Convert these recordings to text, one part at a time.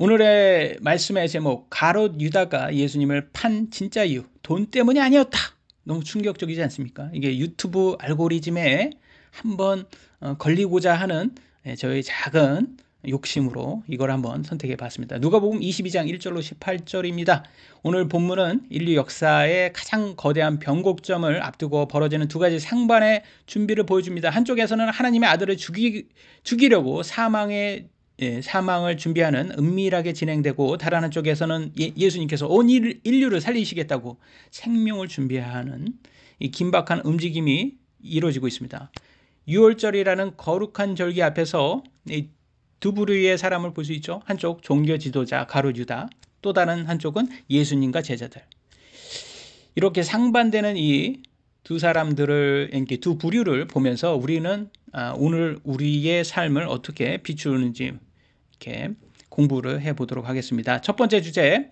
오늘의 말씀의 제목, 가롯 유다가 예수님을 판 진짜 이유, 돈 때문이 아니었다. 너무 충격적이지 않습니까? 이게 유튜브 알고리즘에 한번 걸리고자 하는 저의 작은 욕심으로 이걸 한번 선택해 봤습니다. 누가복음 22장 1절로 18절입니다. 오늘 본문은 인류 역사의 가장 거대한 변곡점을 앞두고 벌어지는 두 가지 상반의 준비를 보여줍니다. 한쪽에서는 하나님의 아들을 죽이려고 사망을 준비하는 은밀하게 진행되고, 다른 한쪽에서는 예수님께서 온 인류를 살리시겠다고 생명을 준비하는 이 긴박한 움직임이 이루어지고 있습니다. 유월절이라는 거룩한 절기 앞에서 두 부류의 사람을 볼 수 있죠. 한쪽 종교 지도자 가룟 유다, 또 다른 한쪽은 예수님과 제자들. 이렇게 상반되는 이 두 사람들을, 이렇게 두 부류를 보면서 우리는 오늘 우리의 삶을 어떻게 비추는지 이렇게 공부를 해보도록 하겠습니다. 첫 번째 주제,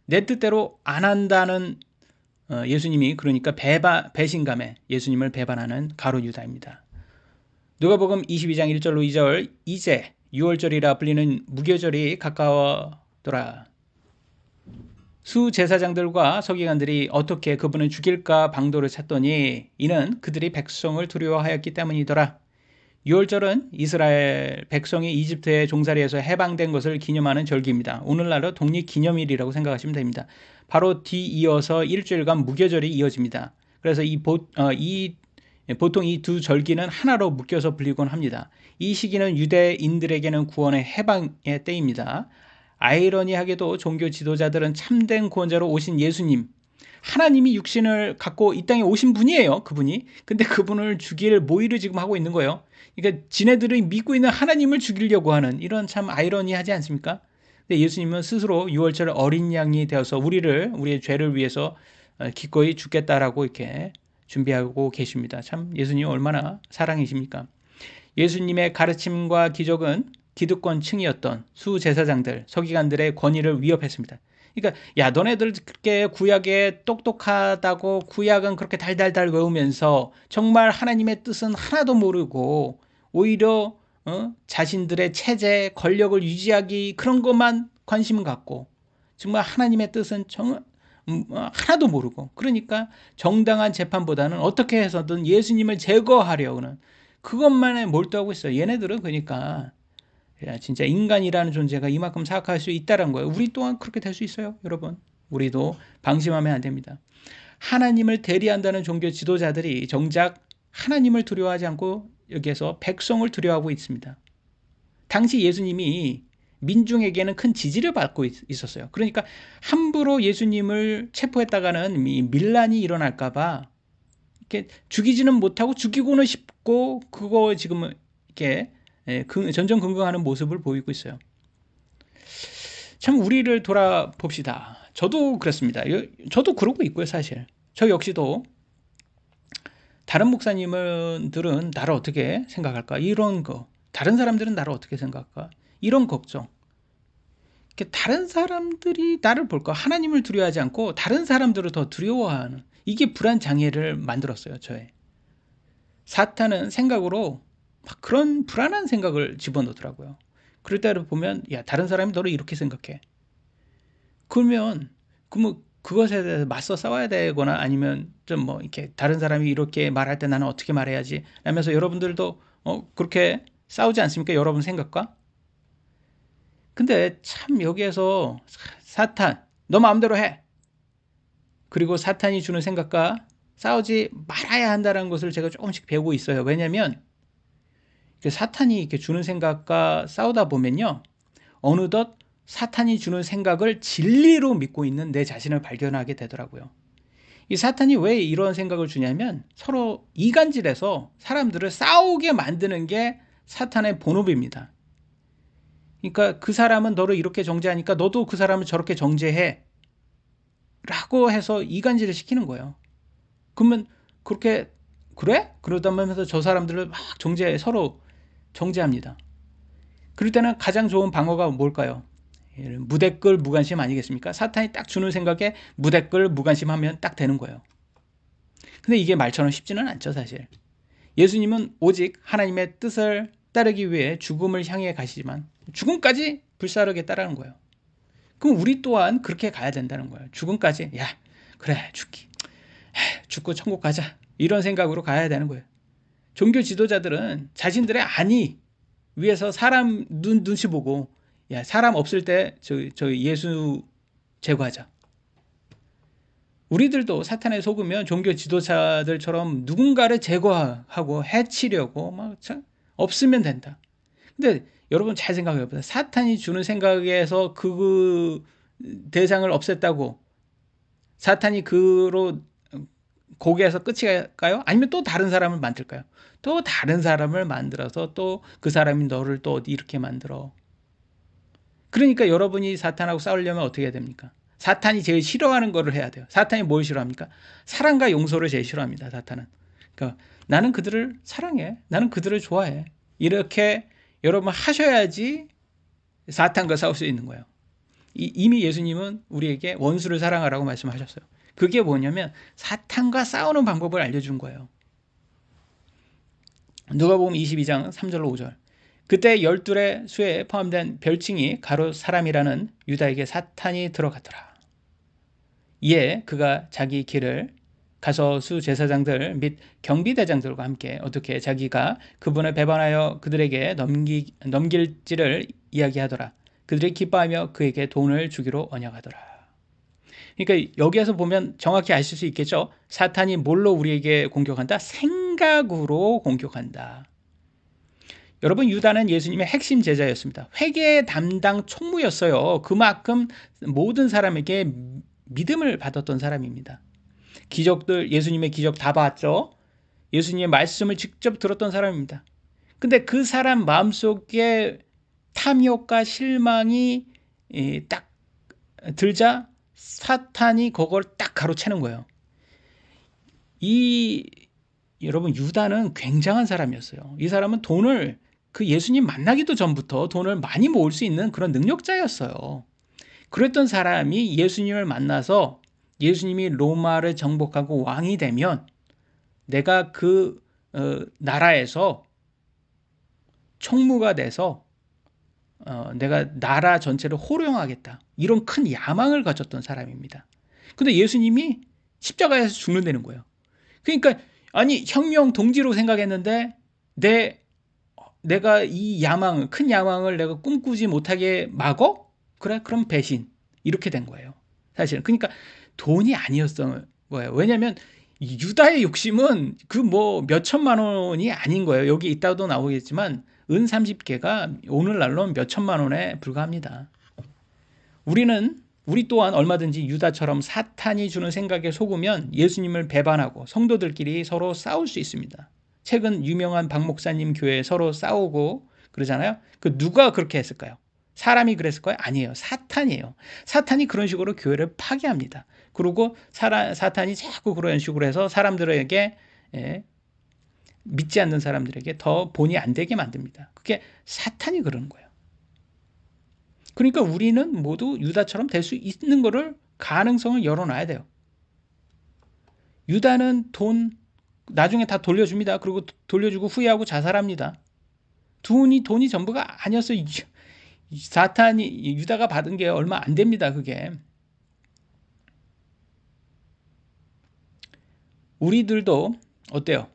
내 뜻대로 안 한다는 예수님이, 그러니까 배신감에 예수님을 배반하는 가룟 유다입니다. 누가복음 22장 1절로 2절, 이제 유월절이라 불리는 무교절이 가까워더라. 수제사장들과 서기관들이 어떻게 그분을 죽일까 방도를 찾더니 이는 그들이 백성을 두려워하였기 때문이더라. 유월절은 이스라엘 백성이 이집트의 종살이에서 해방된 것을 기념하는 절기입니다. 오늘날로 독립기념일이라고 생각하시면 됩니다. 바로 뒤이어서 일주일간 무교절이 이어집니다. 그래서 보통 이 두 절기는 하나로 묶여서 불리곤 합니다. 이 시기는 유대인들에게는 구원의 해방의 때입니다. 아이러니하게도 종교 지도자들은 참된 구원자로 오신 예수님, 하나님이 육신을 갖고 이 땅에 오신 분이에요. 그분이. 근데 그분을 죽일 모의를 지금 하고 있는 거예요. 그러니까 지네들이 믿고 있는 하나님을 죽이려고 하는, 이런 참 아이러니하지 않습니까? 근데 예수님은 스스로 유월절 어린 양이 되어서 우리의 죄를 위해서 기꺼이 죽겠다라고 이렇게 준비하고 계십니다. 참 예수님 얼마나 사랑이십니까? 예수님의 가르침과 기적은 기득권층이었던 수제사장들, 서기관들의 권위를 위협했습니다. 그러니까 야, 너네들 그렇게 구약에 똑똑하다고 구약은 그렇게 달달달 외우면서 정말 하나님의 뜻은 하나도 모르고 오히려 자신들의 체제, 권력을 유지하기, 그런 것만 관심을 갖고 정말 하나님의 뜻은 하나도 모르고, 그러니까 정당한 재판보다는 어떻게 해서든 예수님을 제거하려는 그것만에 몰두하고 있어요. 얘네들은 그러니까 진짜 인간이라는 존재가 이만큼 사악할 수 있다는 거예요. 우리 또한 그렇게 될 수 있어요, 여러분. 우리도 방심하면 안 됩니다. 하나님을 대리한다는 종교 지도자들이 정작 하나님을 두려워하지 않고 여기에서 백성을 두려워하고 있습니다. 당시 예수님이 민중에게는 큰 지지를 받고 있었어요. 그러니까 함부로 예수님을 체포했다가는 밀란이 일어날까봐 이렇게 죽이지는 못하고 죽이고는 싶고, 그거 지금 이렇게 전전긍긍하는 모습을 보이고 있어요. 참 우리를 돌아봅시다. 저도 그렇습니다. 저도 그러고 있고요, 사실. 저 역시도 다른 목사님들은 나를 어떻게 생각할까? 이런 거. 다른 사람들은 나를 어떻게 생각할까? 이런 걱정. 다른 사람들이 나를 볼까? 하나님을 두려워하지 않고 다른 사람들을 더 두려워하는, 이게 불안 장애를 만들었어요, 저의. 사탄은 생각으로 막 그런 불안한 생각을 집어넣더라고요. 그럴 때를 보면, 야, 다른 사람이 너를 이렇게 생각해. 그러면 그것에 대해서 맞서 싸워야 되거나, 아니면 좀 이렇게 다른 사람이 이렇게 말할 때 나는 어떻게 말해야지 하면서, 여러분들도 그렇게 싸우지 않습니까? 여러분 생각과. 근데 참 여기에서 사탄, 너 마음대로 해. 그리고 사탄이 주는 생각과 싸우지 말아야 한다는 것을 제가 조금씩 배우고 있어요. 왜냐하면 사탄이 이렇게 주는 생각과 싸우다 보면요, 어느덧 사탄이 주는 생각을 진리로 믿고 있는 내 자신을 발견하게 되더라고요. 이 사탄이 왜 이런 생각을 주냐면, 서로 이간질해서 사람들을 싸우게 만드는 게 사탄의 본업입니다. 그러니까 그 사람은 너를 이렇게 정죄하니까 너도 그 사람을 저렇게 정죄해 라고 해서 이간질을 시키는 거예요. 그러면 그렇게 그래? 그러다면서 저 사람들을 막 서로 정죄합니다. 그럴 때는 가장 좋은 방어가 뭘까요? 무댓글 무관심 아니겠습니까? 사탄이 딱 주는 생각에 무댓글 무관심하면 딱 되는 거예요. 근데 이게 말처럼 쉽지는 않죠, 사실. 예수님은 오직 하나님의 뜻을 따르기 위해 죽음을 향해 가시지만 죽음까지 불사르겠다라는 거예요. 그럼 우리 또한 그렇게 가야 된다는 거예요. 죽음까지, 야, 그래, 죽고 천국 가자. 이런 생각으로 가야 되는 거예요. 종교 지도자들은 자신들의 안위 위해서 사람 눈치 보고, 야, 사람 없을 때 저 예수 제거하자. 우리들도 사탄에 속으면 종교 지도자들처럼 누군가를 제거하고 해치려고 막 없으면 된다. 근데 여러분 잘 생각해 보세요. 사탄이 주는 생각에서 그 대상을 없앴다고 사탄이 그로 거기에서 끝일까요? 아니면 또 다른 사람을 만들까요? 또 다른 사람을 만들어서 또 그 사람이 너를 또 이렇게 만들어. 그러니까 여러분이 사탄하고 싸우려면 어떻게 해야 됩니까? 사탄이 제일 싫어하는 거를 해야 돼요. 사탄이 뭘 싫어합니까? 사랑과 용서를 제일 싫어합니다. 사탄은. 그러니까 나는 그들을 사랑해. 나는 그들을 좋아해. 이렇게 여러분 하셔야지 사탄과 싸울 수 있는 거예요. 이미 예수님은 우리에게 원수를 사랑하라고 말씀하셨어요. 그게 뭐냐면 사탄과 싸우는 방법을 알려준 거예요. 누가복음 22장 3절로 5절. 그때 12의 수에 포함된 별칭이 가롯 사람이라는 유다에게 사탄이 들어갔더라. 이에 그가 자기 길을 가서 수제사장들 및 경비대장들과 함께 어떻게 자기가 그분을 배반하여 그들에게 넘길지를 이야기하더라. 그들이 기뻐하며 그에게 돈을 주기로 언약하더라. 그러니까 여기에서 보면 정확히 아실 수 있겠죠. 사탄이 뭘로 우리에게 공격한다? 생각으로 공격한다. 여러분, 유다는 예수님의 핵심 제자였습니다. 회계 담당 총무였어요. 그만큼 모든 사람에게 믿음을 받았던 사람입니다. 기적들, 예수님의 기적 다 봤죠. 예수님의 말씀을 직접 들었던 사람입니다. 근데 그 사람 마음속에 탐욕과 실망이 딱 들자 사탄이 그걸 딱 가로채는 거예요. 여러분, 유다는 굉장한 사람이었어요. 이 사람은 돈을 그 예수님 만나기도 전부터 돈을 많이 모을 수 있는 그런 능력자였어요. 그랬던 사람이 예수님을 만나서 예수님이 로마를 정복하고 왕이 되면 내가 그 나라에서 총무가 돼서 내가 나라 전체를 호령하겠다. 이런 큰 야망을 가졌던 사람입니다. 근데 예수님이 십자가에서 죽는다는 거예요. 그러니까 아니 혁명 동지로 생각했는데 내가 이 야망을 큰 야망을 내가 꿈꾸지 못하게 막어? 그래? 그럼 배신. 이렇게 된 거예요. 사실은. 그러니까 돈이 아니었던 거예요. 왜냐하면 유다의 욕심은 그 뭐 몇천만 원이 아닌 거예요. 여기 이따도 나오겠지만 은 30개가 오늘날로 몇천만 원에 불과합니다. 우리 또한 얼마든지 유다처럼 사탄이 주는 생각에 속으면 예수님을 배반하고 성도들끼리 서로 싸울 수 있습니다. 최근 유명한 박 목사님 교회 서로 싸우고 그러잖아요. 그 누가 그렇게 했을까요? 사람이 그랬을까요? 아니에요. 사탄이에요. 사탄이 그런 식으로 교회를 파괴합니다. 그리고 사탄이 자꾸 그런 식으로 해서 사람들에게 믿지 않는 사람들에게 더 본이 안 되게 만듭니다. 그게 사탄이 그러는 거예요. 그러니까 우리는 모두 유다처럼 될 수 있는 거를 가능성을 열어놔야 돼요. 유다는 돈 나중에 다 돌려줍니다. 그리고 돌려주고 후회하고 자살합니다. 돈이 전부가 아니었어요. 사탄이 유다가 받은 게 얼마 안 됩니다. 그게. 우리들도 어때요?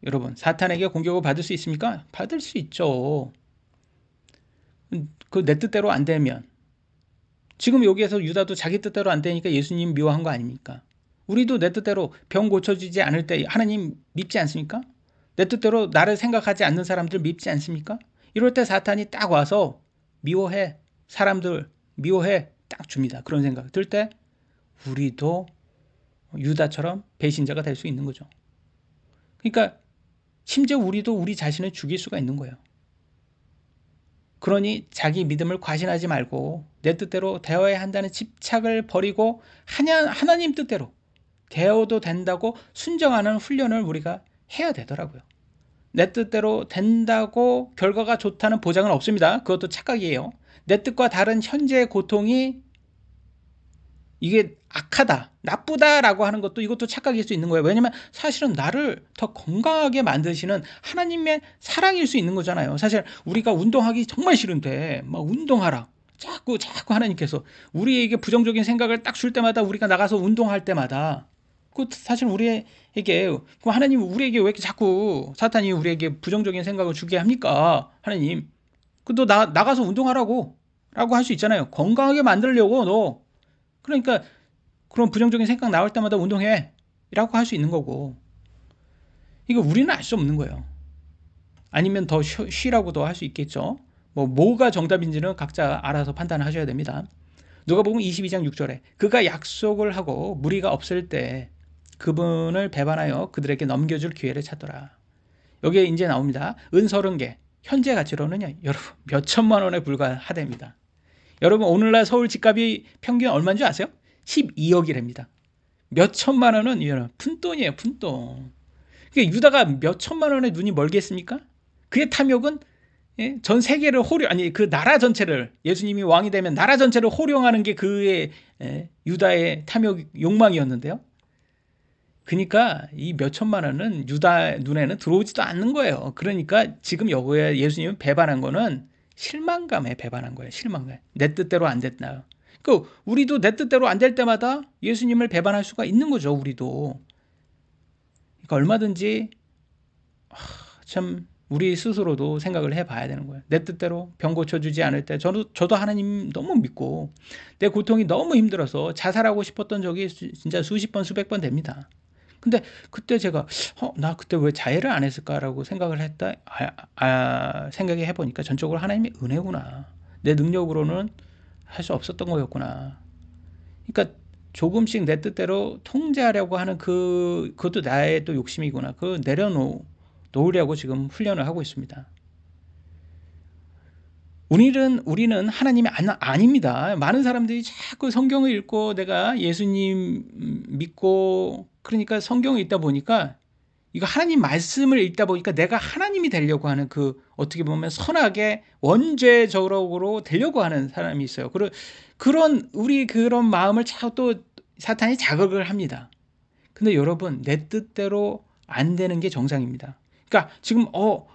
여러분, 사탄에게 공격을 받을 수 있습니까? 받을 수 있죠. 그 내 뜻대로 안 되면 지금 여기에서 유다도 자기 뜻대로 안 되니까 예수님 미워한 거 아닙니까? 우리도 내 뜻대로 병 고쳐지지 않을 때 하나님 밉지 않습니까? 내 뜻대로 나를 생각하지 않는 사람들 밉지 않습니까? 이럴 때 사탄이 딱 와서 미워해. 사람들 미워해. 딱 줍니다. 그런 생각 들 때 우리도 유다처럼 배신자가 될 수 있는 거죠. 그러니까 심지어 우리도 우리 자신을 죽일 수가 있는 거예요. 그러니 자기 믿음을 과신하지 말고 내 뜻대로 되어야 한다는 집착을 버리고 하나님 뜻대로 되어도 된다고 순정하는 훈련을 우리가 해야 되더라고요. 내 뜻대로 된다고 결과가 좋다는 보장은 없습니다. 그것도 착각이에요. 내 뜻과 다른 현재의 고통이 이게 악하다, 나쁘다라고 하는 것도 이것도 착각일 수 있는 거예요. 왜냐면 사실은 나를 더 건강하게 만드시는 하나님의 사랑일 수 있는 거잖아요. 사실 우리가 운동하기 정말 싫은데 막 운동하라. 자꾸 하나님께서 우리에게 부정적인 생각을 딱 줄 때마다 우리가 나가서 운동할 때마다 그 사실 우리에게 그 하나님 우리에게 왜 이렇게 자꾸 사탄이 우리에게 부정적인 생각을 주게 합니까? 하나님. 그너 나가서 운동하라고 라고 할 수 있잖아요. 건강하게 만들려고 너. 그러니까 그런 부정적인 생각 나올 때마다 운동해 라고 할 수 있는 거고 이거 우리는 알 수 없는 거예요. 아니면 더 쉬라고도 할 수 있겠죠. 뭐가 정답인지는 각자 알아서 판단하셔야 됩니다. 누가복음 22장 6절에 그가 약속을 하고 무리가 없을 때 그분을 배반하여 그들에게 넘겨줄 기회를 찾더라. 여기에 이제 나옵니다. 은 30개 현재 가치로는요 여러분 몇 천만 원에 불과하답니다. 여러분 오늘날 서울 집값이 평균 얼마인 줄 아세요? 12억이랍니다. 몇 천만 원은 푼돈이에요. 푼돈. 그러니까 유다가 몇 천만 원에 눈이 멀겠습니까? 그의 탐욕은 전 세계를 그 나라 전체를 예수님이 왕이 되면 나라 전체를 호령하는 게 그의 유다의 탐욕 욕망이었는데요. 그러니까 이 몇 천만 원은 유다 눈에는 들어오지도 않는 거예요. 그러니까 지금 여기에 예수님이 배반한 거는 실망감에 배반한 거예요. 실망감. 내 뜻대로 안 됐나. 그 우리도 내 뜻대로 안 될 때마다 예수님을 배반할 수가 있는 거죠. 우리도. 그러니까 얼마든지 참 우리 스스로도 생각을 해봐야 되는 거예요. 내 뜻대로 병 고쳐주지 않을 때 저도 하나님 너무 믿고 내 고통이 너무 힘들어서 자살하고 싶었던 적이 진짜 수십 번 수백 번 됩니다. 근데 그때 제가 나 그때 왜 자해를 안 했을까라고 생각을 했다. 생각해 해보니까 전적으로 하나님의 은혜구나. 내 능력으로는 할 수 없었던 거였구나. 그러니까 조금씩 내 뜻대로 통제하려고 하는 그것도 나의 또 욕심이구나. 그 놓으려고 지금 훈련을 하고 있습니다. 우리는 하나님이 아닙니다. 많은 사람들이 자꾸 성경을 읽고 내가 예수님 믿고 그러니까 성경을 읽다 보니까 이거 하나님 말씀을 읽다 보니까 내가 하나님이 되려고 하는 그 어떻게 보면 선하게 원죄적으로 되려고 하는 사람이 있어요. 우리 그런 마음을 자꾸 또 사탄이 자극을 합니다. 근데 여러분 내 뜻대로 안 되는 게 정상입니다. 그러니까 지금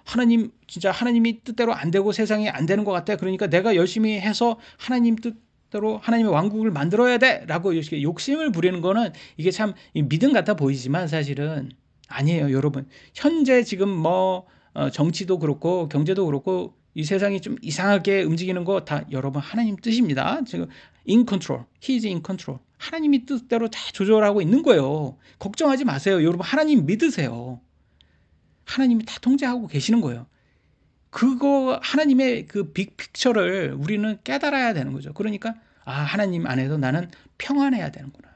하나님 진짜 하나님이 뜻대로 안 되고 세상이 안 되는 것 같아. 그러니까 내가 열심히 해서 하나님 뜻대로 하나님의 왕국을 만들어야 돼라고 욕심을 부리는 거는 이게 참 믿음 같아 보이지만 사실은 아니에요, 여러분. 현재 지금 정치도 그렇고 경제도 그렇고 이 세상이 좀 이상하게 움직이는 거 다 여러분 하나님 뜻입니다. 지금 in control, he is in control. 하나님이 뜻대로 다 조절하고 있는 거예요. 걱정하지 마세요. 여러분 하나님 믿으세요. 하나님이 다 통제하고 계시는 거예요. 그거 하나님의 그 빅픽처를 우리는 깨달아야 되는 거죠. 그러니까 하나님 안에서 나는 평안해야 되는구나.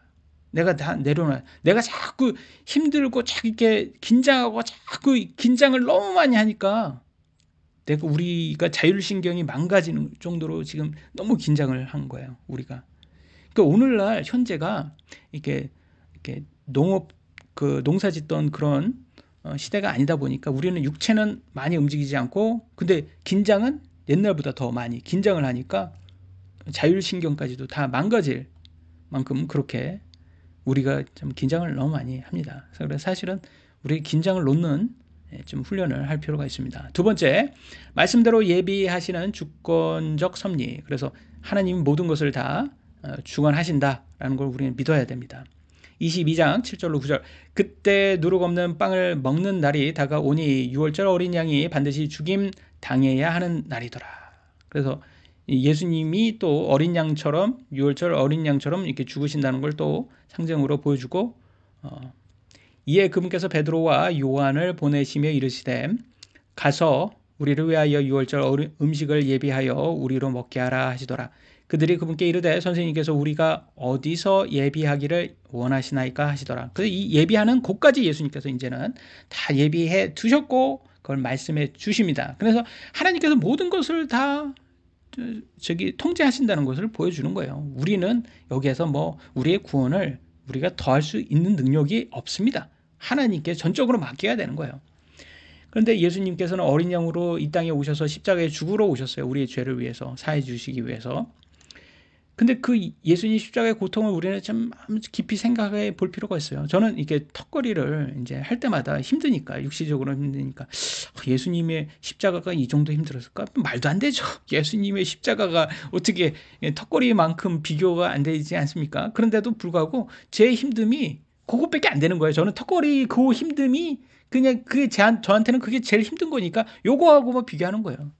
내가 다 내려놔. 내가 자꾸 힘들고 자꾸 이렇게 긴장하고 자꾸 긴장을 너무 많이 하니까 우리가 자율신경이 망가지는 정도로 지금 너무 긴장을 한 거예요. 우리가. 그러니까 오늘날 현재가 이렇게 농사 짓던 그런 시대가 아니다 보니까 우리는 육체는 많이 움직이지 않고 근데 긴장은 옛날보다 더 많이 긴장을 하니까 자율신경까지도 다 망가질 만큼 그렇게 우리가 좀 긴장을 너무 많이 합니다. 그래서 사실은 우리 긴장을 놓는 좀 훈련을 할 필요가 있습니다. 두 번째, 말씀대로 예비하시는 주권적 섭리. 그래서 하나님이 모든 것을 다 주관하신다라는 걸 우리는 믿어야 됩니다. 22장 7절로 9절 그때 누룩 없는 빵을 먹는 날이 다가오니 유월절 어린 양이 반드시 죽임 당해야 하는 날이더라. 그래서 예수님이 또 어린 양처럼 유월절 어린 양처럼 이렇게 죽으신다는 걸 또 상징으로 보여주고 이에 그분께서 베드로와 요한을 보내시며 이르시되 가서 우리를 위하여 유월절 음식을 예비하여 우리로 먹게 하라 하시더라. 그들이 그분께 이르되 선생님께서 우리가 어디서 예비하기를 원하시나이까 하시더라. 그래서 이 예비하는 곳까지 예수님께서 이제는 다 예비해 두셨고 그걸 말씀해 주십니다. 그래서 하나님께서 모든 것을 다 통제하신다는 것을 보여주는 거예요. 우리는 여기에서 우리의 구원을 우리가 더할 수 있는 능력이 없습니다. 하나님께 전적으로 맡겨야 되는 거예요. 그런데 예수님께서는 어린 양으로 이 땅에 오셔서 십자가에 죽으러 오셨어요. 우리의 죄를 위해서 사해 주시기 위해서. 근데 그 예수님 십자가의 고통을 우리는 좀 깊이 생각해 볼 필요가 있어요. 저는 이게 턱걸이를 이제 할 때마다 힘드니까, 육시적으로 힘드니까, 예수님의 십자가가 이 정도 힘들었을까? 말도 안 되죠. 예수님의 십자가가 어떻게 턱걸이만큼 비교가 안 되지 않습니까? 그런데도 불구하고 제 힘듦이 그것밖에 안 되는 거예요. 저는 턱걸이 그 힘듦이 그냥 그게 저한테는 그게 제일 힘든 거니까 요거하고만 비교하는 거예요.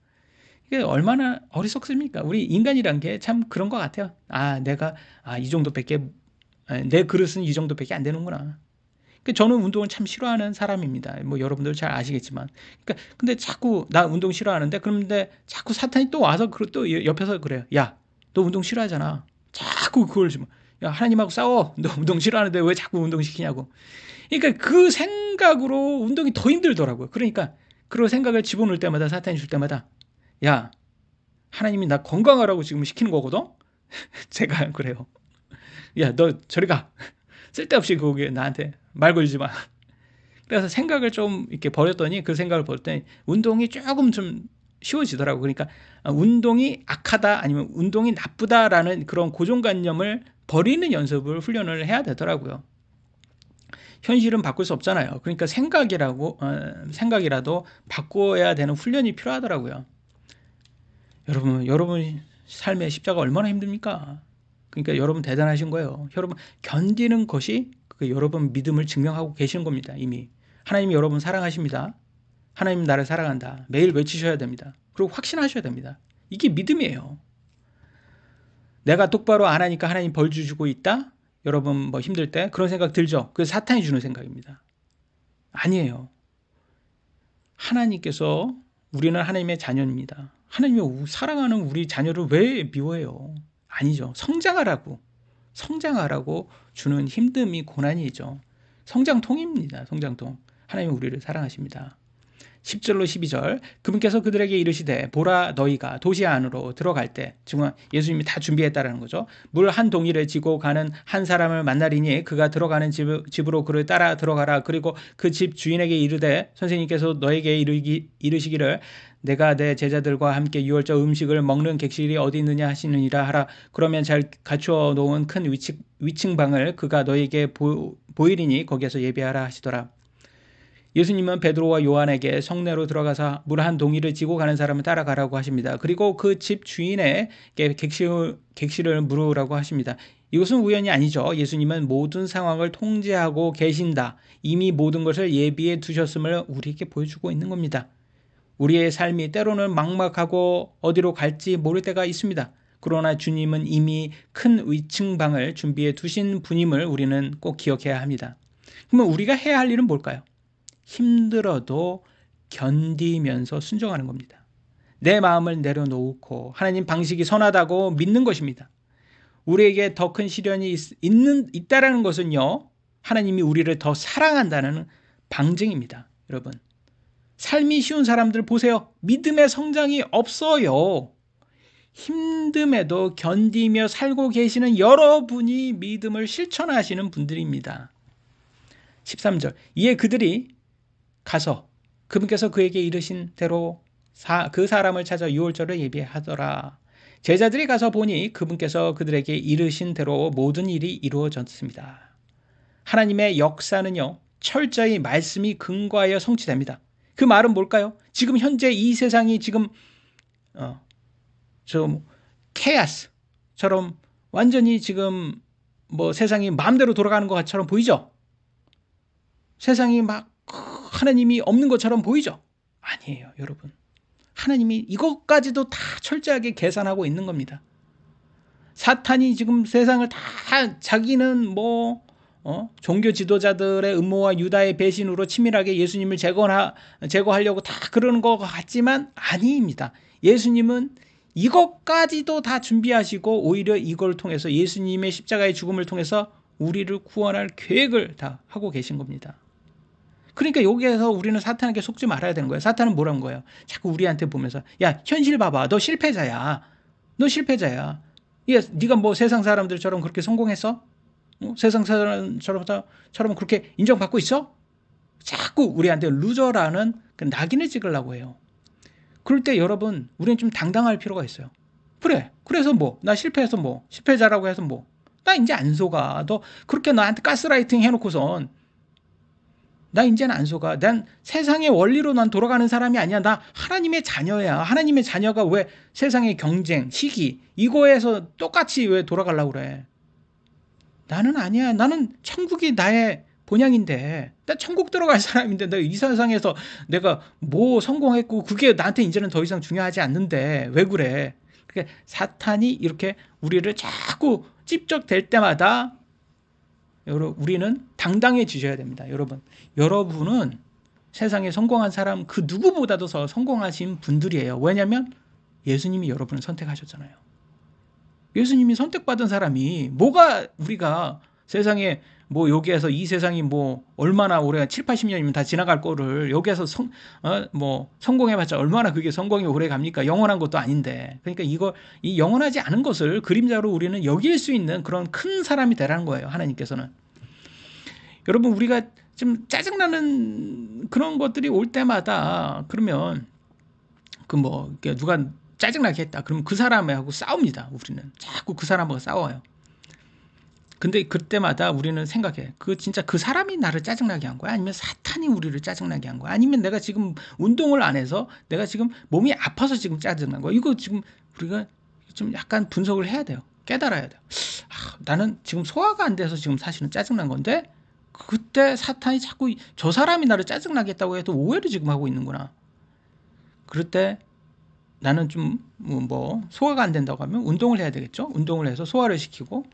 이게 얼마나 어리석습니까? 우리 인간이란 게 참 그런 것 같아요. 내가 이 정도밖에, 내 그릇은 이 정도밖에 안 되는구나. 저는 운동을 참 싫어하는 사람입니다. 뭐 여러분들 잘 아시겠지만. 근데 자꾸 나 운동 싫어하는데, 그런데 자꾸 사탄이 또 와서 또 옆에서 그래요. 야, 너 운동 싫어하잖아. 자꾸 그걸 좀, 야, 하나님하고 싸워. 너 운동 싫어하는데 왜 자꾸 운동 시키냐고. 그러니까 그 생각으로 운동이 더 힘들더라고요. 그러니까 그런 생각을 집어넣을 때마다, 사탄이 줄 때마다, 야, 하나님이 나 건강하라고 지금 시키는 거거든? 제가 그래요. 야, 너 저리 가. 쓸데없이 거기에 나한테 말 걸지 마. 그래서 생각을 좀 이렇게 버렸더니, 그 생각을 버렸더니 운동이 조금 좀 쉬워지더라고. 그러니까 운동이 악하다 아니면 운동이 나쁘다라는 그런 고정관념을 버리는 연습을, 훈련을 해야 되더라고요. 현실은 바꿀 수 없잖아요. 그러니까 생각이라도 바꿔야 되는 훈련이 필요하더라고요. 여러분 삶의 십자가 얼마나 힘듭니까? 그러니까 여러분 대단하신 거예요. 여러분 견디는 것이 여러분 믿음을 증명하고 계시는 겁니다. 이미 하나님이 여러분 사랑하십니다. 하나님 나를 사랑한다. 매일 외치셔야 됩니다. 그리고 확신하셔야 됩니다. 이게 믿음이에요. 내가 똑바로 안 하니까 하나님 벌 주시고 있다? 여러분 뭐 힘들 때 그런 생각 들죠? 그게 사탄이 주는 생각입니다. 아니에요. 하나님께서, 우리는 하나님의 자녀입니다. 하나님이 사랑하는 우리 자녀를 왜 미워해요? 아니죠. 성장하라고 주는 힘듦이 고난이죠. 성장통입니다. 성장통. 하나님은 우리를 사랑하십니다. 10절로 12절, 그분께서 그들에게 이르시되 보라, 너희가 도시 안으로 들어갈 때, 지금 예수님이 다 준비했다라는 거죠. 물 한 동이를 지고 가는 한 사람을 만나리니 그가 들어가는 집으로 그를 따라 들어가라. 그리고 그 집 주인에게 이르되 선생님께서 너에게 이르시기를 내가 내 제자들과 함께 유월절 음식을 먹는 객실이 어디 있느냐 하시느니라 하라. 그러면 잘 갖추어 놓은 큰 위층방을 그가 너에게 보이리니 거기에서 예배하라 하시더라. 예수님은 베드로와 요한에게 성내로 들어가서 물 한 동이를 지고 가는 사람을 따라가라고 하십니다. 그리고 그 집 주인에게 객실을 물으라고 하십니다. 이것은 우연이 아니죠. 예수님은 모든 상황을 통제하고 계신다. 이미 모든 것을 예비해 두셨음을 우리에게 보여주고 있는 겁니다. 우리의 삶이 때로는 막막하고 어디로 갈지 모를 때가 있습니다. 그러나 주님은 이미 큰 위층방을 준비해 두신 분임을 우리는 꼭 기억해야 합니다. 그러면 우리가 해야 할 일은 뭘까요? 힘들어도 견디면서 순종하는 겁니다. 내 마음을 내려놓고 하나님 방식이 선하다고 믿는 것입니다. 우리에게 더 큰 시련이 있다라는 것은요, 하나님이 우리를 더 사랑한다는 방증입니다. 여러분, 삶이 쉬운 사람들 보세요. 믿음의 성장이 없어요. 힘듦에도 견디며 살고 계시는 여러분이 믿음을 실천하시는 분들입니다. 13절, 이에 그들이 가서 그분께서 그에게 이르신 대로 그 사람을 찾아 유월절을 예비하더라. 제자들이 가서 보니 그분께서 그들에게 이르신 대로 모든 일이 이루어졌습니다. 하나님의 역사는요, 철저히 말씀이 근거하여 성취됩니다. 그 말은 뭘까요? 지금 현재 이 세상이 지금 좀 케아스처럼 완전히 지금 뭐 세상이 마음대로 돌아가는 것처럼 보이죠? 세상이 막 하나님이 없는 것처럼 보이죠? 아니에요, 여러분. 하나님이 이것까지도 다 철저하게 계산하고 있는 겁니다. 사탄이 지금 세상을 다 자기는 종교 지도자들의 음모와 유다의 배신으로 치밀하게 예수님을 제거하려고 다 그러는 것 같지만 아닙니다. 예수님은 이것까지도 다 준비하시고 오히려 이걸 통해서, 예수님의 십자가의 죽음을 통해서 우리를 구원할 계획을 다 하고 계신 겁니다. 그러니까 여기에서 우리는 사탄에게 속지 말아야 되는 거예요. 사탄은 뭐라는 거예요? 자꾸 우리한테 보면서, 야, 현실 봐봐. 너 실패자야. 너 실패자야. 네가 뭐 세상 사람들처럼 그렇게 성공했어? 세상 사람처럼 그렇게 인정받고 있어? 자꾸 우리한테 루저라는 그 낙인을 찍으려고 해요. 그럴 때 여러분, 우리는 좀 당당할 필요가 있어요. 그래. 그래서 뭐? 나 실패해서 뭐? 실패자라고 해서 뭐? 나 이제 안 속아. 너 그렇게 나한테 가스라이팅 해놓고선 나 이제는 안 속아. 난 세상의 원리로 난 돌아가는 사람이 아니야. 나 하나님의 자녀야. 하나님의 자녀가 왜 세상의 경쟁, 시기 이거에서 똑같이 왜 돌아가려고 그래? 나는 아니야. 나는 천국이 나의 본향인데, 나 천국 들어갈 사람인데, 내가 이 세상에서 내가 뭐 성공했고, 그게 나한테 이제는 더 이상 중요하지 않는데, 왜 그래? 그러니까 사탄이 이렇게 우리를 자꾸 찝적댈 때마다, 우리는 당당해지셔야 됩니다. 여러분은 세상에 성공한 사람 그 누구보다도 더 성공하신 분들이에요. 왜냐면 예수님이 여러분을 선택하셨잖아요. 예수님이 선택받은 사람이 뭐가 우리가 세상에 뭐 여기에서 이 세상이 뭐 얼마나 오래 7, 80년이면 다 지나갈 거를 여기에서 뭐 성공해봤자 얼마나 그게 성공이 오래 갑니까? 영원한 것도 아닌데. 그러니까 이 영원하지 않은 것을 그림자로 우리는 여길 수 있는 그런 큰 사람이 되라는 거예요. 하나님께서는. 여러분 우리가 좀 짜증나는 그런 것들이 올 때마다 그러면 누가 짜증나게 했다. 그럼 그 사람하고 싸웁니다. 우리는 자꾸 그 사람하고 싸워요. 근데 그때마다 우리는 생각해. 진짜 그 사람이 나를 짜증나게 한 거야? 아니면 사탄이 우리를 짜증나게 한 거야? 아니면 내가 지금 운동을 안 해서 내가 지금 몸이 아파서 지금 짜증난 거야? 이거 지금 우리가 좀 약간 분석을 해야 돼요. 깨달아야 돼요. 나는 지금 소화가 안 돼서 지금 사실은 짜증난 건데 그때 사탄이 자꾸 저 사람이 나를 짜증나게 했다고 해도 오해를 지금 하고 있는구나. 그럴 때 나는 좀 소화가 안 된다고 하면 운동을 해야 되겠죠. 운동을 해서 소화를 시키고.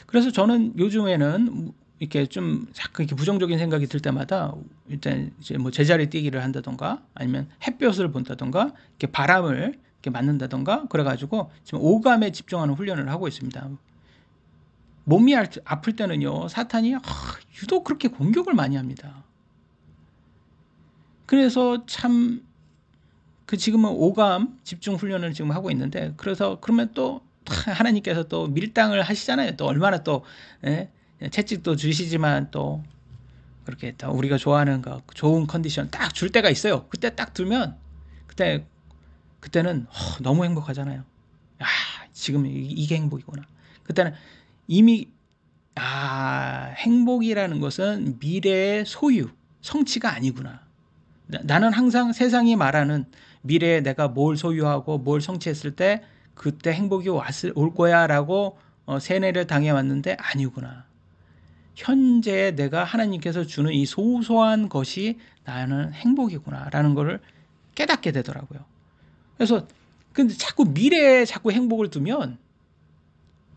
그래서 저는 요즘에는 이렇게 좀 자꾸 이렇게 부정적인 생각이 들 때마다 일단 이제 뭐 제자리 뛰기를 한다던가 아니면 햇볕을 본다던가 이렇게 바람을 이렇게 맞는다던가 그래가지고 지금 오감에 집중하는 훈련을 하고 있습니다. 몸이 아플 때는요 사탄이 유독 그렇게 공격을 많이 합니다. 그래서 참 지금은 오감 집중 훈련을 지금 하고 있는데 그러면 또 하나님께서 또 밀당을 하시잖아요. 또 얼마나 또 채찍도 주시지만 또 그렇게 또 우리가 좋아하는 거 좋은 컨디션 딱 줄 때가 있어요. 그때 딱 들면 그때는 너무 행복하잖아요. 지금 이게 행복이구나. 그때는 이미 행복이라는 것은 미래의 소유, 성취가 아니구나. 나는 항상 세상이 말하는 미래에 내가 뭘 소유하고 뭘 성취했을 때 그때 행복이 올 거야 라고 세뇌를 당해왔는데 아니구나. 현재 내가 하나님께서 주는 이 소소한 것이 나는 행복이구나 라는 것을 깨닫게 되더라고요. 그래서 근데 자꾸 미래에 자꾸 행복을 두면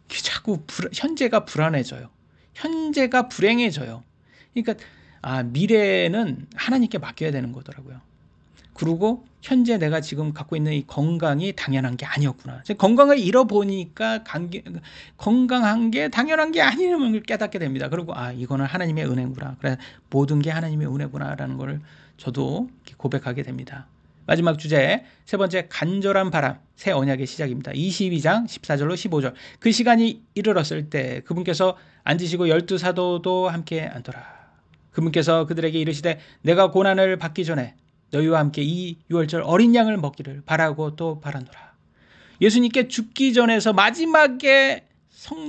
자꾸 현재가 불안해져요. 현재가 불행해져요. 그러니까 미래는 하나님께 맡겨야 되는 거더라고요. 그리고 현재 내가 지금 갖고 있는 이 건강이 당연한 게 아니었구나. 건강을 잃어보니까 건강한 게 당연한 게 아니라는 걸 깨닫게 됩니다. 그리고 이거는 하나님의 은혜구나. 그래 모든 게 하나님의 은혜구나라는 걸 저도 고백하게 됩니다. 마지막 주제 세 번째 간절한 바람 새 언약의 시작입니다. 22장 14절로 15절 그 시간이 이르렀을 때 그분께서 앉으시고 12사도도 함께 앉더라. 그분께서 그들에게 이르시되 내가 고난을 받기 전에 너희와 함께 이 유월절 어린 양을 먹기를 바라고 또 바라노라. 예수님께 죽기 전에서 마지막에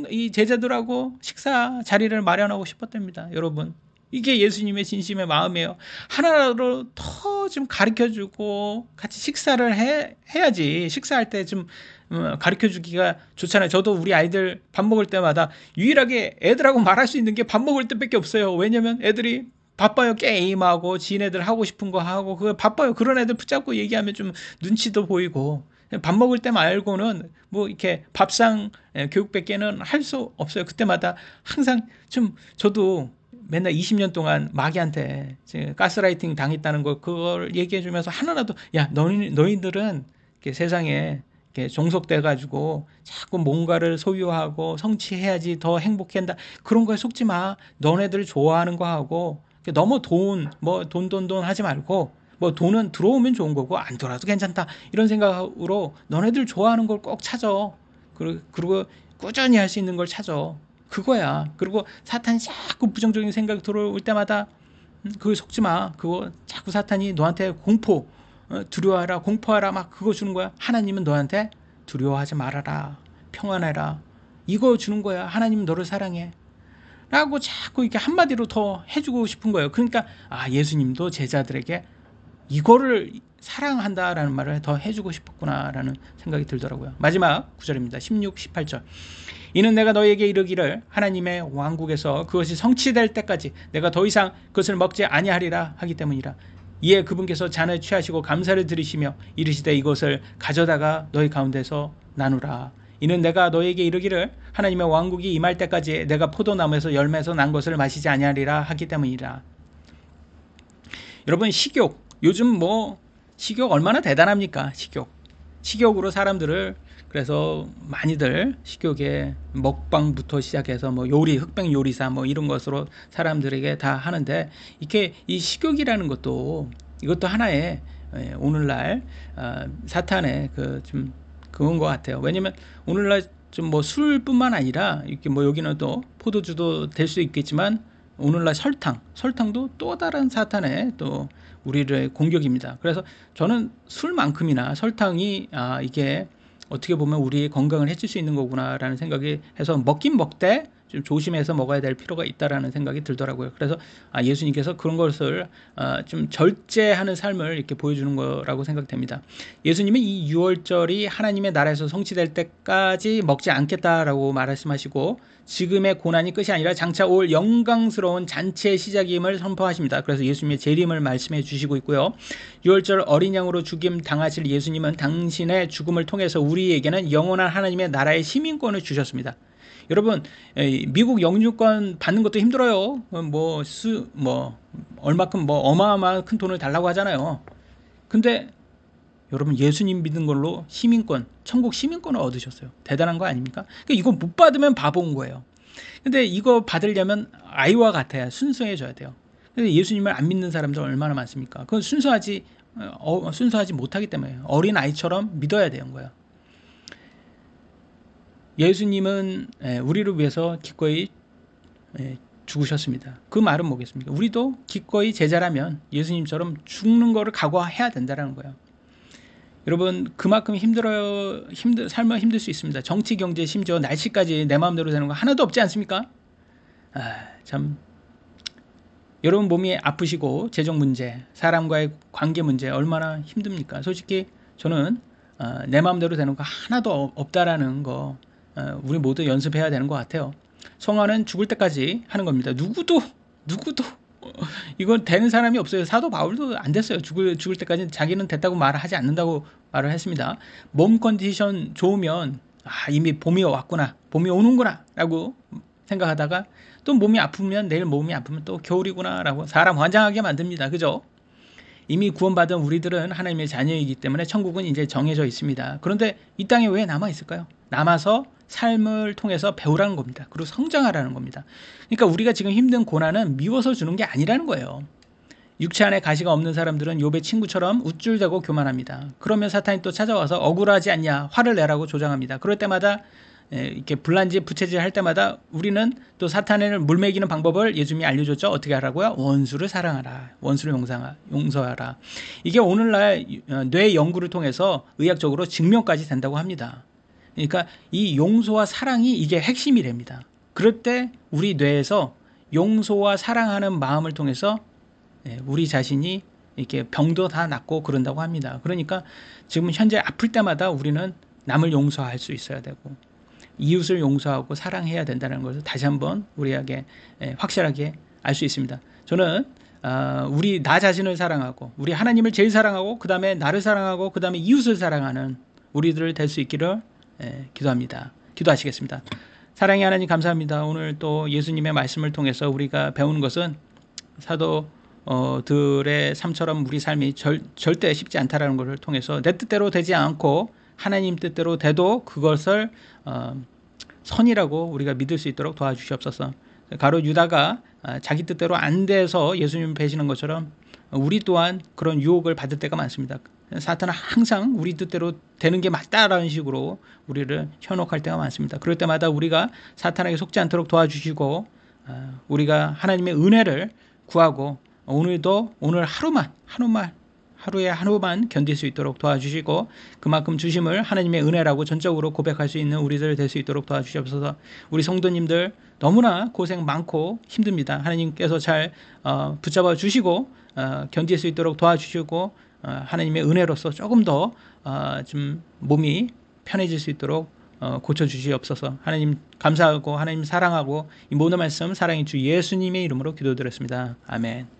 이 제자들하고 식사 자리를 마련하고 싶었답니다. 여러분 이게 예수님의 진심의 마음이에요. 하나로 더 좀 가르쳐주고 같이 식사를 해야지. 식사할 때 좀 가르쳐주기가 좋잖아요. 저도 우리 아이들 밥 먹을 때마다 유일하게 애들하고 말할 수 있는 게 밥 먹을 때밖에 없어요. 왜냐면 애들이 바빠요. 게임하고 지네들 하고 싶은 거 하고 그거 바빠요. 그런 애들 붙잡고 얘기하면 좀 눈치도 보이고 밥 먹을 때 말고는 뭐 이렇게 밥상 교육밖에는 할 수 없어요. 그때마다 항상 좀 저도 맨날 20년 동안 마귀한테 가스라이팅 당했다는 걸 그걸 얘기해 주면서 하나라도 너희들은 이렇게 세상에 이렇게 종속돼 가지고 자꾸 뭔가를 소유하고 성취해야지 더 행복한다. 그런 거에 속지 마. 너네들 좋아하는 거 하고 너무 돈 하지 말고 뭐 돈은 들어오면 좋은 거고 안 들어와도 괜찮다. 이런 생각으로 너네들 좋아하는 걸 꼭 찾아. 그리고 꾸준히 할 수 있는 걸 찾아. 그거야. 그리고 사탄이 자꾸 부정적인 생각이 들어올 때마다 그거 속지 마. 그거 자꾸 사탄이 너한테 두려워하라, 공포하라 막 그거 주는 거야. 하나님은 너한테 두려워하지 말아라, 평안해라, 이거 주는 거야. 하나님 너를 사랑해 라고 자꾸 이렇게 한마디로 더 해주고 싶은 거예요. 그러니까 예수님도 제자들에게 이거를 사랑한다라는 말을 더 해주고 싶었구나라는 생각이 들더라고요. 마지막 9절입니다. 16, 18절. 이는 내가 너에게 이르기를 하나님의 왕국에서 그것이 성취될 때까지 내가 더 이상 그것을 먹지 아니하리라 하기 때문이라. 이에 그분께서 잔을 취하시고 감사를 드리시며 이르시되 이것을 가져다가 너희 가운데서 나누라. 이는 내가 너에게 이르기를 하나님의 왕국이 임할 때까지 내가 포도나무에서 열매에서 난 것을 마시지 아니하리라 하기 때문이라. 여러분, 식욕, 요즘 식욕 얼마나 대단합니까? 식욕으로 사람들을, 그래서 많이들 식욕에 먹방부터 시작해서 요리, 흑백 요리사 이런 것으로 사람들에게 다 하는데, 이렇게 이 식욕이라는 것도 이것도 하나의 오늘날 사탄의 좀 그건 것 같아요. 왜냐면 오늘날 좀 술뿐만 아니라 이렇게 여기는 또 포도주도 될 수 있겠지만, 오늘날 설탕도 또 다른 사탄의 또 우리를 공격입니다. 그래서 저는 술만큼이나 설탕이 이게 어떻게 보면 우리의 건강을 해칠 수 있는 거구나라는 생각이 해서 먹긴 먹되 좀 조심해서 먹어야 될 필요가 있다라는 생각이 들더라고요. 그래서 예수님께서 그런 것을 좀 절제하는 삶을 이렇게 보여주는 거라고 생각됩니다. 예수님은 이 6월절이 하나님의 나라에서 성취될 때까지 먹지 않겠다라고 말씀하시고, 지금의 고난이 끝이 아니라 장차 올 영광스러운 잔치의 시작임을 선포하십니다. 그래서 예수님의 재림을 말씀해 주시고 있고요. 6월절 어린 양으로 죽임 당하실 예수님은 당신의 죽음을 통해서 우리에게는 영원한 하나님의 나라의 시민권을 주셨습니다. 여러분, 미국 영주권 받는 것도 힘들어요. 얼마큼 어마어마한 큰 돈을 달라고 하잖아요. 근데 여러분, 예수님 믿는 걸로 천국 시민권을 얻으셨어요. 대단한 거 아닙니까? 그러니까 이거 못 받으면 바보인 거예요. 근데 이거 받으려면 아이와 같아야 순수해져야 돼요. 근데 예수님을 안 믿는 사람들 얼마나 많습니까? 그건 순수하지 못하기 때문에 어린 아이처럼 믿어야 되는 거예요. 예수님은 우리를 위해서 기꺼이 죽으셨습니다. 그 말은 뭐겠습니까? 우리도 기꺼이 제자라면 예수님처럼 죽는 거를 각오해야 된다는 거예요. 여러분, 그만큼 삶은 힘들 수 있습니다. 정치, 경제, 심지어 날씨까지 내 마음대로 되는 거 하나도 없지 않습니까? 참, 여러분 몸이 아프시고 재정 문제, 사람과의 관계 문제 얼마나 힘듭니까? 솔직히 저는 내 마음대로 되는 거 하나도 없다라는 거 우리 모두 연습해야 되는 것 같아요. 성화는 죽을 때까지 하는 겁니다. 누구도 이건 되는 사람이 없어요. 사도 바울도 안 됐어요. 죽을 때까지 자기는 됐다고 말하지 않는다고 말을 했습니다. 몸 컨디션 좋으면 이미 봄이 왔구나, 봄이 오는구나 라고 생각하다가, 또 몸이 아프면 내일 몸이 아프면 또 겨울이구나 라고 사람 환장하게 만듭니다. 그죠? 이미 구원받은 우리들은 하나님의 자녀이기 때문에 천국은 이제 정해져 있습니다. 그런데 이 땅에 왜 남아있을까요? 남아서 삶을 통해서 배우라는 겁니다. 그리고 성장하라는 겁니다. 그러니까 우리가 지금 힘든 고난은 미워서 주는 게 아니라는 거예요. 육체 안에 가시가 없는 사람들은 욥의 친구처럼 우쭐대고 교만합니다. 그러면 사탄이 또 찾아와서 억울하지 않냐, 화를 내라고 조장합니다. 그럴 때마다 이렇게 불난지 부채질 할 때마다 우리는 또 사탄을 물매기는 방법을 예수님이 알려줬죠. 어떻게 하라고요? 원수를 사랑하라, 원수를 용서하라. 이게 오늘날 뇌 연구를 통해서 의학적으로 증명까지 된다고 합니다. 그러니까 이 용서와 사랑이 이게 핵심이랍니다. 그럴 때 우리 뇌에서 용서와 사랑하는 마음을 통해서 우리 자신이 이렇게 병도 다 낫고 그런다고 합니다. 그러니까 지금 현재 아플 때마다 우리는 남을 용서할 수 있어야 되고 이웃을 용서하고 사랑해야 된다는 것을 다시 한번 우리에게 확실하게 알 수 있습니다. 저는 우리 나 자신을 사랑하고 우리 하나님을 제일 사랑하고 그 다음에 나를 사랑하고 그 다음에 이웃을 사랑하는 우리들 될 수 있기를 기도합니다. 기도하시겠습니다. 사랑의 하나님 감사합니다. 오늘 또 예수님의 말씀을 통해서 우리가 배우는 것은 사도들의 삶처럼 우리 삶이 절대 쉽지 않다라는 것을 통해서 내 뜻대로 되지 않고 하나님 뜻대로 돼도 그것을 선이라고 우리가 믿을 수 있도록 도와주시옵소서. 가롯 유다가 자기 뜻대로 안 돼서 예수님을 배신한 것처럼 우리 또한 그런 유혹을 받을 때가 많습니다. 사탄은 항상 우리 뜻대로 되는 게 맞다라는 식으로 우리를 현혹할 때가 많습니다. 그럴 때마다 우리가 사탄에게 속지 않도록 도와주시고 우리가 하나님의 은혜를 구하고 오늘 하루만 하루에 하루만 견딜 수 있도록 도와주시고 그만큼 주심을 하나님의 은혜라고 전적으로 고백할 수 있는 우리들 될 수 있도록 도와주시옵소서. 우리 성도님들 너무나 고생 많고 힘듭니다. 하나님께서 잘 붙잡아 주시고 견딜 수 있도록 도와주시고 하나님의 은혜로서 조금 더 좀 몸이 편해질 수 있도록 고쳐주시옵소서. 하나님 감사하고 하나님 사랑하고 이 모든 말씀 사랑의 주 예수님의 이름으로 기도드렸습니다. 아멘.